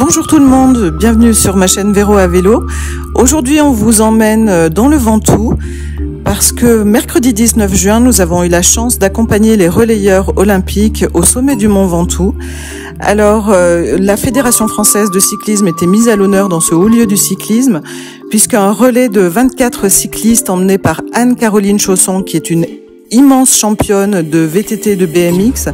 Bonjour tout le monde, bienvenue sur ma chaîne Véro à vélo. Aujourd'hui on vous emmène dans le Ventoux parce que mercredi 19 juin nous avons eu la chance d'accompagner les relayeurs olympiques au sommet du Mont Ventoux. Alors la Fédération française de cyclisme était mise à l'honneur dans ce haut lieu du cyclisme puisqu'un relais de 24 cyclistes emmené par Anne-Caroline Chausson qui est une immense championne de VTT et de BMX,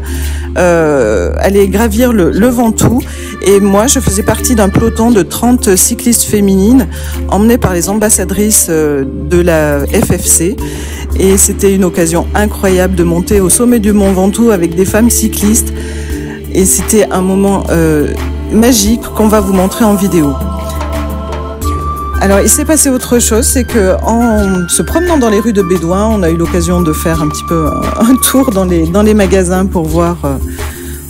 allait gravir le Ventoux et moi je faisais partie d'un peloton de 30 cyclistes féminines emmenées par les ambassadrices de la FFC et c'était une occasion incroyable de monter au sommet du Mont Ventoux avec des femmes cyclistes et c'était un moment magique qu'on va vous montrer en vidéo. Alors, il s'est passé autre chose, c'est que en se promenant dans les rues de Bédouin, on a eu l'occasion de faire un petit peu un tour dans les magasins pour voir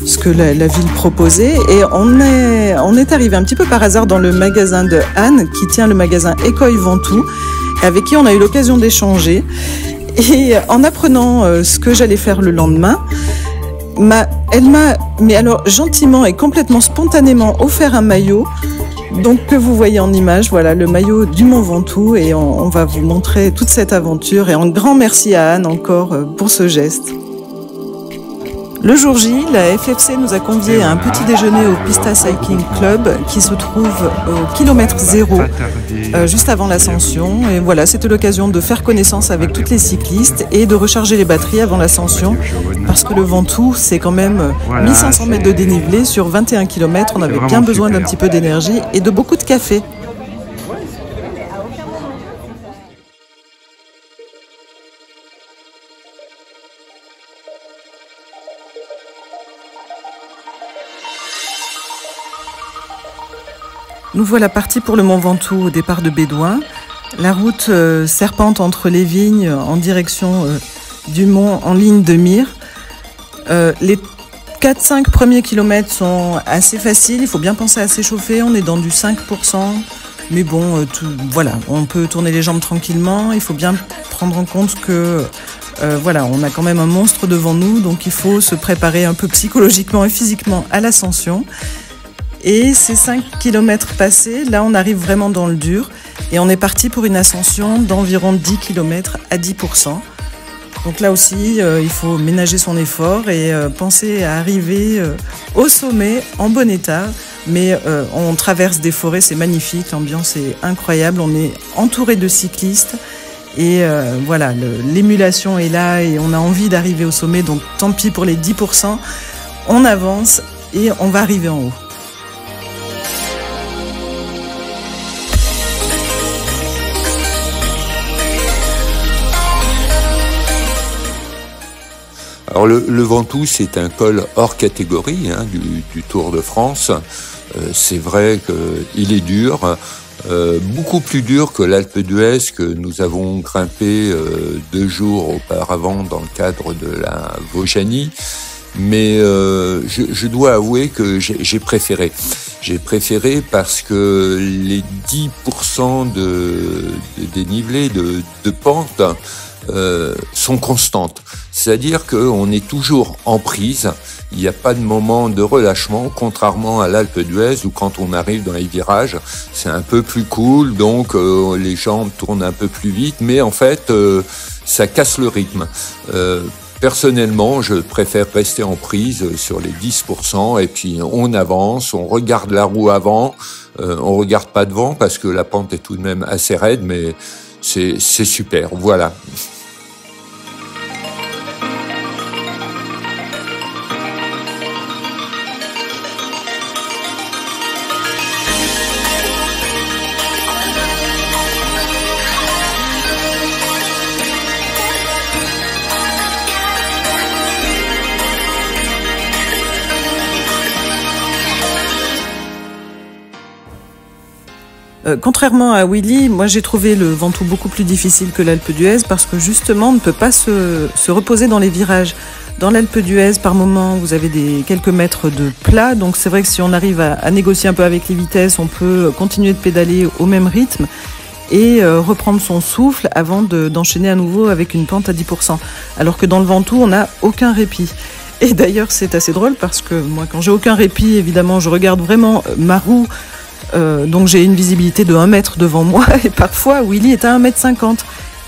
ce que la ville proposait. Et on est arrivé un petit peu par hasard dans le magasin de Anne, qui tient le magasin Écoeil Ventoux, avec qui on a eu l'occasion d'échanger. Et en apprenant ce que j'allais faire le lendemain, elle m'a, mais alors gentiment et complètement spontanément offert un maillot. Donc que vous voyez en image, voilà le maillot du Mont Ventoux et on va vous montrer toute cette aventure et un grand merci à Anne encore pour ce geste. Le jour J, la FFC nous a conviés à un petit déjeuner au Pista Cycling Club qui se trouve au kilomètre 0, juste avant l'ascension. Et voilà, c'était l'occasion de faire connaissance avec toutes les cyclistes et de recharger les batteries avant l'ascension. Parce que le Ventoux, c'est quand même 1500 mètres de dénivelé sur 21 km. On avait bien besoin d'un petit peu d'énergie et de beaucoup de café. Nous voilà partis pour le Mont Ventoux au départ de Bédouin. La route serpente entre les vignes en direction du mont en ligne de mire. Les 4-5 premiers kilomètres sont assez faciles, il faut bien penser à s'échauffer, on est dans du 5%. Mais bon, voilà, on peut tourner les jambes tranquillement, il faut bien prendre en compte que voilà, on a quand même un monstre devant nous, donc il faut se préparer un peu psychologiquement et physiquement à l'ascension. Et ces 5 km passés, là on arrive vraiment dans le dur et on est parti pour une ascension d'environ 10 km à 10%. Donc là aussi, il faut ménager son effort et penser à arriver au sommet en bon état. Mais on traverse des forêts, c'est magnifique, l'ambiance est incroyable, on est entouré de cyclistes et voilà, l'émulation est là et on a envie d'arriver au sommet. Donc tant pis pour les 10%, on avance et on va arriver en haut. Alors le Ventoux, c'est un col hors catégorie du Tour de France. C'est vrai qu'il est dur, beaucoup plus dur que l'Alpe d'Huez que nous avons grimpé 2 jours auparavant dans le cadre de la Vaujanie. Mais je dois avouer que j'ai préféré. J'ai préféré parce que les 10% de dénivelé, de pente, sont constantes. C'est-à-dire qu'on est toujours en prise, il n'y a pas de moment de relâchement, contrairement à l'Alpe d'Huez où quand on arrive dans les virages, c'est un peu plus cool, donc les jambes tournent un peu plus vite, mais en fait, ça casse le rythme. Personnellement, je préfère rester en prise sur les 10% et puis on avance, on regarde la roue avant, on regarde pas devant parce que la pente est tout de même assez raide, mais c'est super, voilà. Contrairement à Willy, moi j'ai trouvé le Ventoux beaucoup plus difficile que l'Alpe d'Huez parce que justement on ne peut pas se reposer dans les virages. Dans l'Alpe d'Huez, par moment, vous avez quelques mètres de plat, donc c'est vrai que si on arrive à négocier un peu avec les vitesses, on peut continuer de pédaler au même rythme et reprendre son souffle avant d'enchaîner à nouveau avec une pente à 10%. Alors que dans le Ventoux, on n'a aucun répit. Et d'ailleurs, c'est assez drôle parce que moi, quand j'ai aucun répit, évidemment, je regarde vraiment ma roue. Donc j'ai une visibilité de 1 mètre devant moi et parfois Willy est à 1,50 m.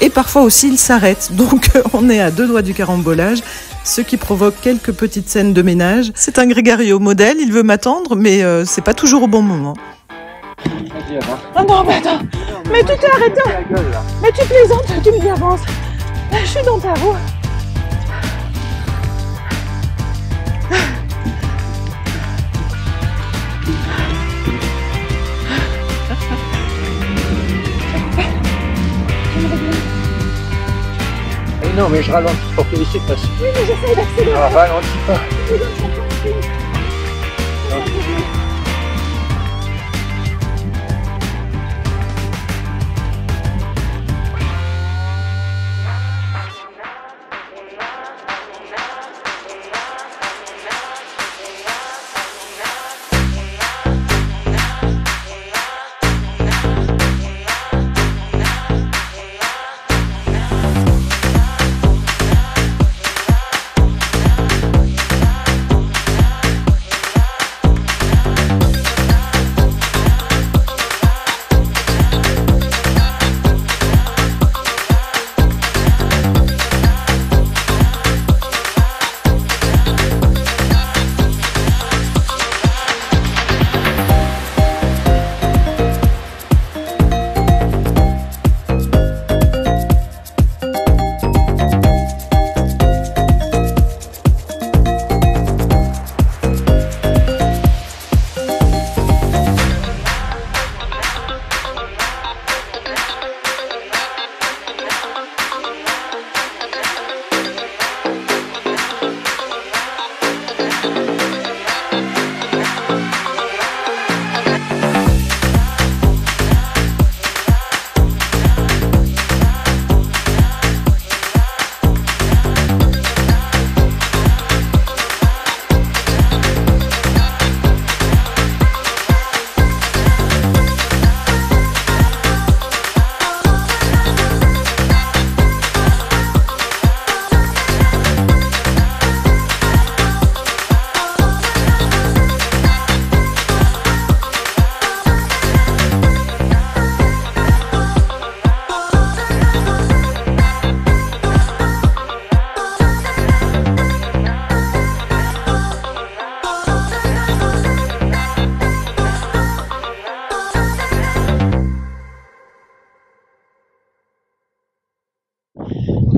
Et parfois aussi il s'arrête. Donc on est à 2 doigts du carambolage, ce qui provoque quelques petites scènes de ménage. C'est un grégario modèle, il veut m'attendre, mais c'est pas toujours au bon moment. Oh non, mais attends, mais tu t'es arrêté. Mais tu plaisantes, tu me dis avance. Je suis dans ta roue. Non, mais je ralentis pour te laisser passer. Oui, mais j'essaie d'accélérer. Ah, ralentis pas.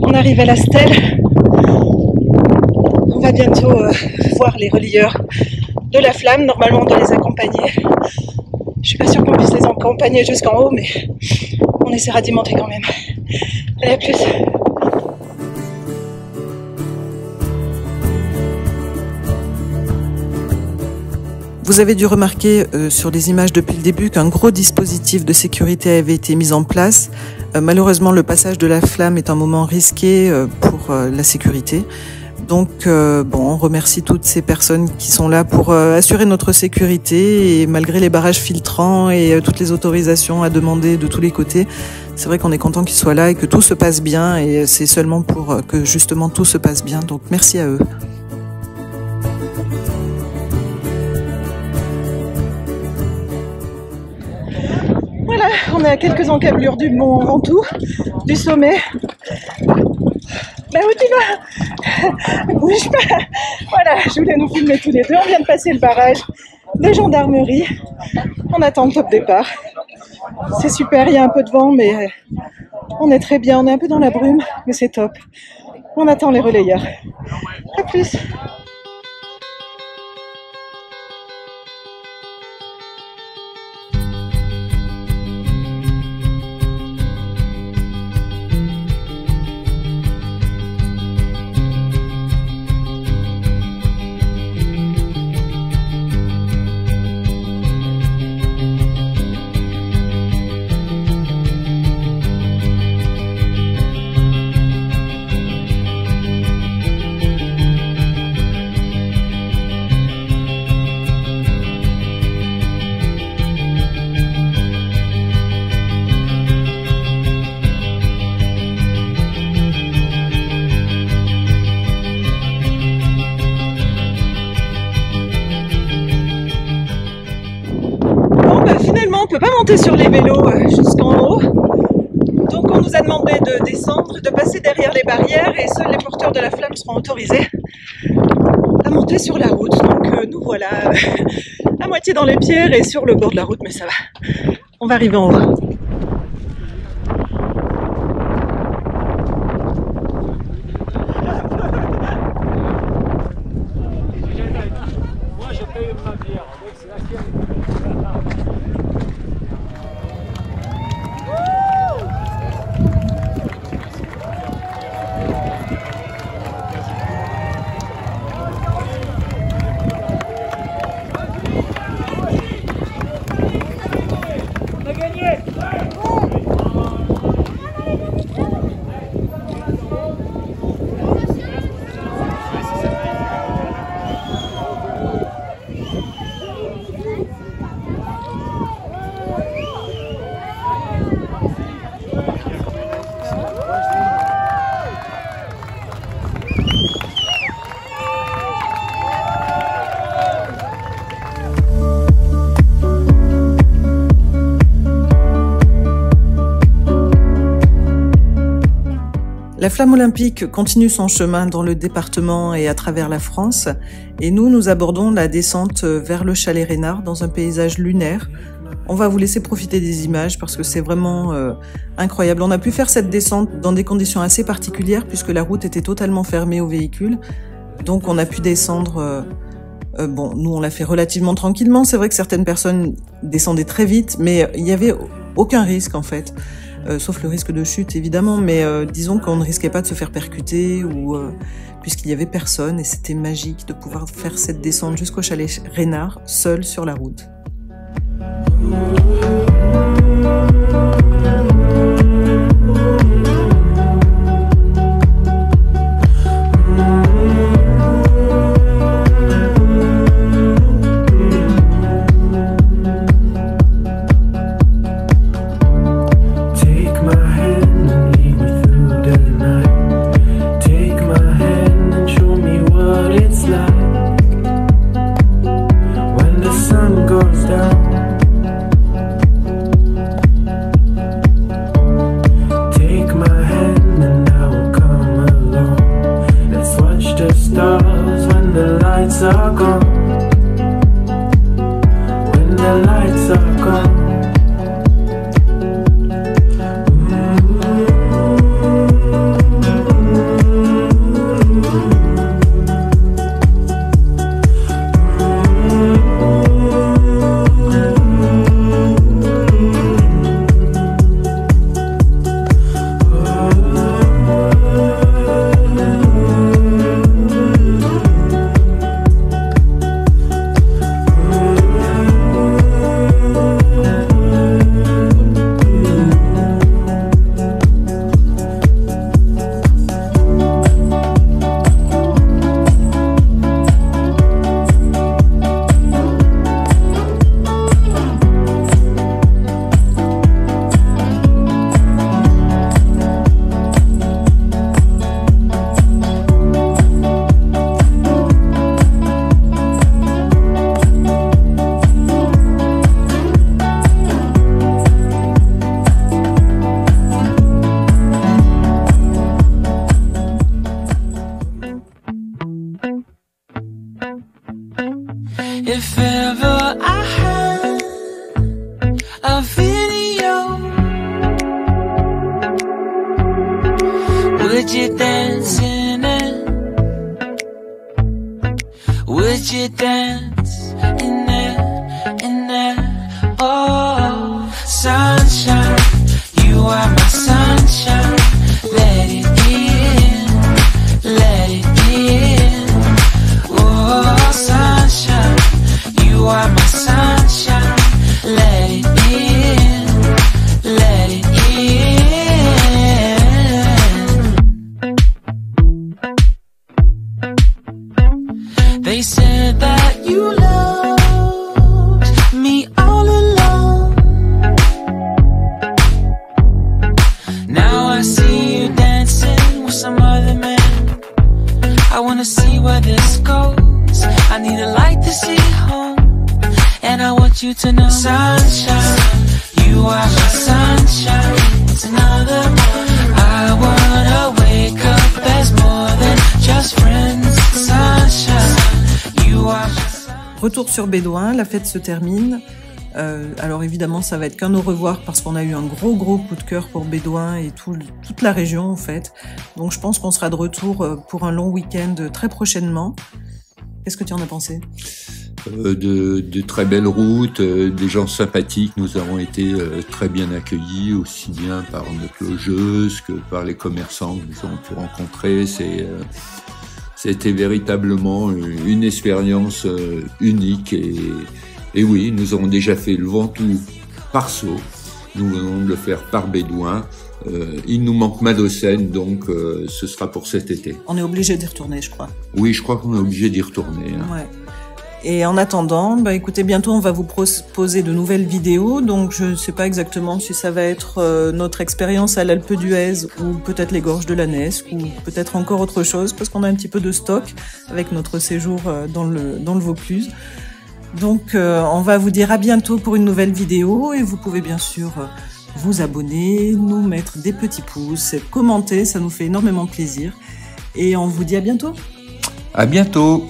On arrive à la stèle. On va bientôt voir les relieurs de la flamme. Normalement, on doit les accompagner. Je suis pas sûre qu'on puisse les accompagner jusqu'en haut, mais on essaiera d'y monter quand même. Allez, à plus. Vous avez dû remarquer sur les images depuis le début qu'un gros dispositif de sécurité avait été mis en place. Malheureusement, le passage de la flamme est un moment risqué pour la sécurité. Donc, on remercie toutes ces personnes qui sont là pour assurer notre sécurité et malgré les barrages filtrants et toutes les autorisations à demander de tous les côtés, c'est vrai qu'on est content qu'ils soient là et que tout se passe bien et c'est seulement pour que justement tout se passe bien. Donc, merci à eux. Voilà, on est à quelques encablures du mont Ventoux, du sommet. Ben où tu vas? Bouge pas. Voilà, je voulais nous filmer tous les deux. On vient de passer le barrage de gendarmerie. On attend le top départ. C'est super, il y a un peu de vent, mais on est très bien. On est un peu dans la brume, mais c'est top. On attend les relayeurs. À plus. monter sur les vélos jusqu'en haut. Donc on nous a demandé de descendre, de passer derrière les barrières et seuls les porteurs de la flamme seront autorisés à monter sur la route. Donc nous voilà à moitié dans les pierres et sur le bord de la route, mais ça va. On va arriver en haut. La flamme olympique continue son chemin dans le département et à travers la France. Et nous abordons la descente vers le chalet Reynard dans un paysage lunaire. On va vous laisser profiter des images parce que c'est vraiment incroyable. On a pu faire cette descente dans des conditions assez particulières puisque la route était totalement fermée aux véhicules. Donc on a pu descendre... bon, nous on l'a fait relativement tranquillement. C'est vrai que certaines personnes descendaient très vite, mais il n'y avait aucun risque en fait. Sauf le risque de chute évidemment, mais disons qu'on ne risquait pas de se faire percuter ou puisqu'il y avait personne et c'était magique de pouvoir faire cette descente jusqu'au chalet Reynard seul sur la route. If ever I had a video, would you dance in it? Would you dance in it, in it? Oh, sunshine, you are my sunshine. Let it in, let it in. Oh, sunshine, you are my sunshine. Let it in, let it in. They said that you loved me all along. Now I see you dancing with some other man. I wanna see where this goes. I need a light to see home, and I want you to know, sunshine, You are my sunshine, it's another morning. I wanna wake up as more than just friends. Sunshine, you are my... Retour sur Bédouin, la fête se termine. Alors évidemment, ça va être qu'un au revoir parce qu'on a eu un gros coup de cœur pour Bédouin et toute la région en fait. Donc je pense qu'on sera de retour pour un long week-end très prochainement. Qu'est-ce que tu en as pensé ? De très belles routes, des gens sympathiques. Nous avons été très bien accueillis, aussi bien par notre logeuse que par les commerçants que nous avons pu rencontrer. C'était véritablement une expérience unique et oui, nous avons déjà fait le Ventoux par Sceaux, nous venons de le faire par Bédouin. Il nous manque Madocène, donc ce sera pour cet été. On est obligé d'y retourner, je crois. Oui, je crois qu'on est obligé d'y retourner. Hein. Ouais. Et en attendant, écoutez, bientôt on va vous proposer de nouvelles vidéos. Donc je ne sais pas exactement si ça va être notre expérience à l'Alpe d'Huez ou peut-être les gorges de la Nesque ou peut-être encore autre chose parce qu'on a un petit peu de stock avec notre séjour dans le Vaucluse. Donc on va vous dire à bientôt pour une nouvelle vidéo et vous pouvez bien sûr vous abonner, nous mettre des petits pouces, commenter, ça nous fait énormément plaisir. Et on vous dit à bientôt. À bientôt.